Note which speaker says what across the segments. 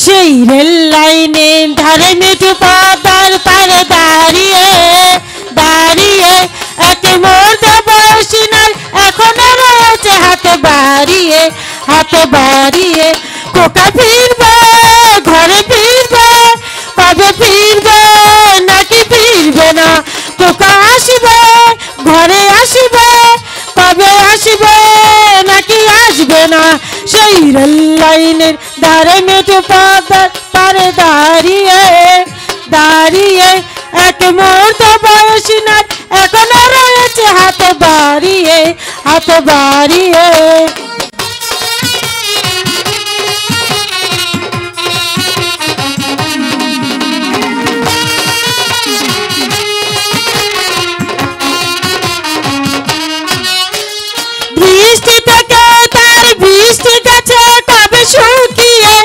Speaker 1: সেই রেল লাইনে ধারে মেঠো পদার পারে দাঁড়িয়ে দাঁড়িয়ে এক মর্দ বয়সী নার এখনো রয়েছে হাতে বাড়িয়ে কোকা ফিরবে ঘরে ফিরবে কবে ফিরবে নাকি ফিরবে না কোকা আসবে ঘরে আসবে কবে আসবে নাকি আসবে না সেই রেল লাইনের ধারে মেঠো পদার পারে দাঁড়িয়ে দাঁড়িয়ে এক মর্দ বয়সী নার এখনো রয়েছে হাতে বাড়িয়ে বৃষ্টি থেকে তার বৃষ্টি গেছে কবে শুকিয়ে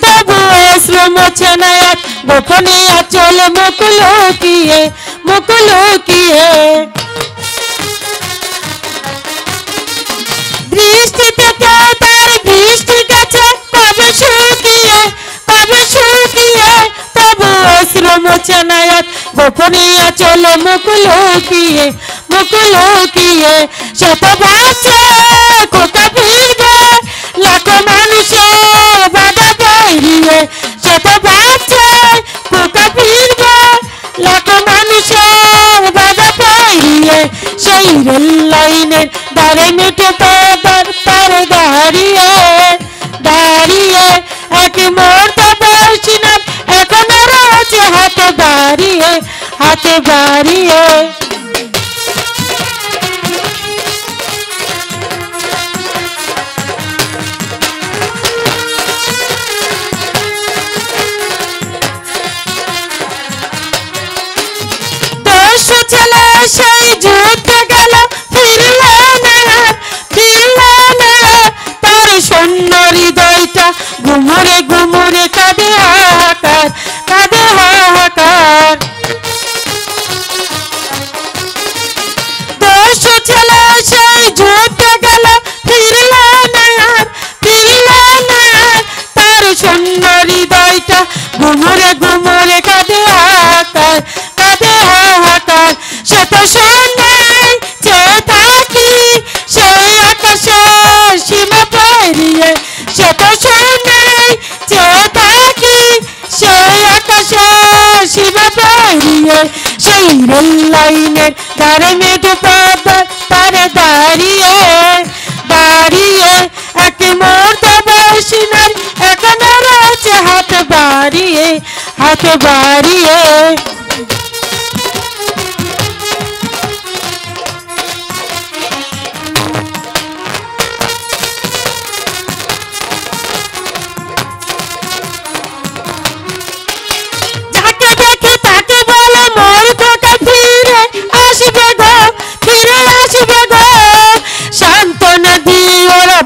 Speaker 1: তবু শ্রম মোছে না এক গোপনে আচল মুখ লুকিয়ে বৃষ্টি থেকে তার বৃষ্টি গেছে কবে শুকিয়ে তবু শ্রম মোছে না এক গোপনে আচল মুখ লুকিয়ে সে তো ভাবছে কোথা ফিরবে লাখো মানুষের বাধা পেরিয়ে সে তো ভাবছে কোথা ফিরবে লাখো মানুষের বাধা পেরিয়ে সেই রেল লাইনের ধারে মেঠো পদার পারে দাঁড়িয়ে দাঁড়িয়ে এক মর্দ বয়সী নার এখনো রয়েছে হাতে বাড়িয়ে ছেলে সেই যুদ্ধে গেল ফিরলে না তার শূন্য হৃদয়টা ঘুমরে কাঁদে হাহাকার ছেলে সেই যুদ্ধে গেল ফিরলে না তার শূন্য হৃদয়টা ঘুমরে কাঁদে হাহাকার সে তো শূন্যে চেয়ে থাকি সেই আকাশের সীমা পেরিয়ে সে তো শূন্যে চেয়ে থাকি সেই আকাশের সীমা পেরিয়ে সেই রেল লাইনের ধারে মেঠো পদার পারে দাঁড়িয়ে দাঁড়িয়ে এক মর্দ বয়সী নার এখনো রয়েছে হাতে বাড়িয়ে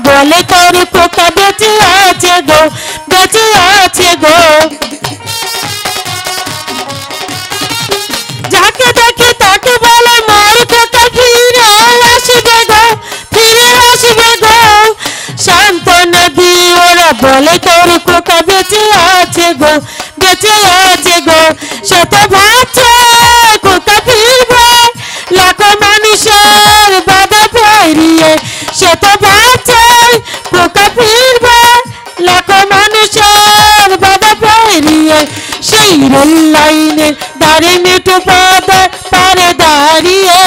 Speaker 1: বলে তোর কোকা বেঁচে আছে গো যাকে দেখে তাকে বলে মোর কোকা ফিরে আসবে গো সান্ত্বনা দিয়ে ওরা বলে তোর কোকা বেঁচে আছে গো সে তো ভাবছে কোকা ফিরবে লাখো মানুষের বাধা পেরিয়ে সে তো ভাবছে কোকা ফিরবে লাখো মানুষের বাধা পেরিয়ে সেই রেল লাইনের ধারে মেঠো পদার পারে দাঁড়িয়ে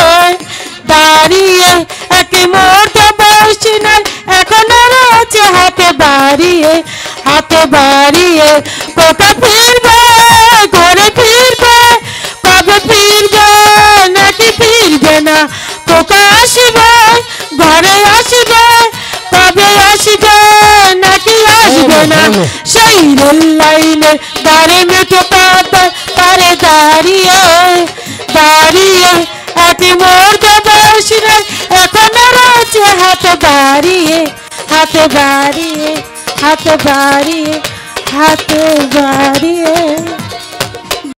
Speaker 1: দাঁড়িয়ে এক মর্দ বয়সী নার এখনো রয়েছে হাতে বাড়িয়ে কোকা ফিরবে ঘরে ফিরবে কবে ফিরবে নাকি ফিরবে না কোকা আসবে ঘরে আসবে কবে আসবে নাকি আসবে না সেই রেল লাইনের ধারে মেঠো পদার পারে দাঁড়িয়ে দাঁড়িয়ে এক মর্দ বয়সী নার এখনো রয়েছে হাতে বাড়িয়ে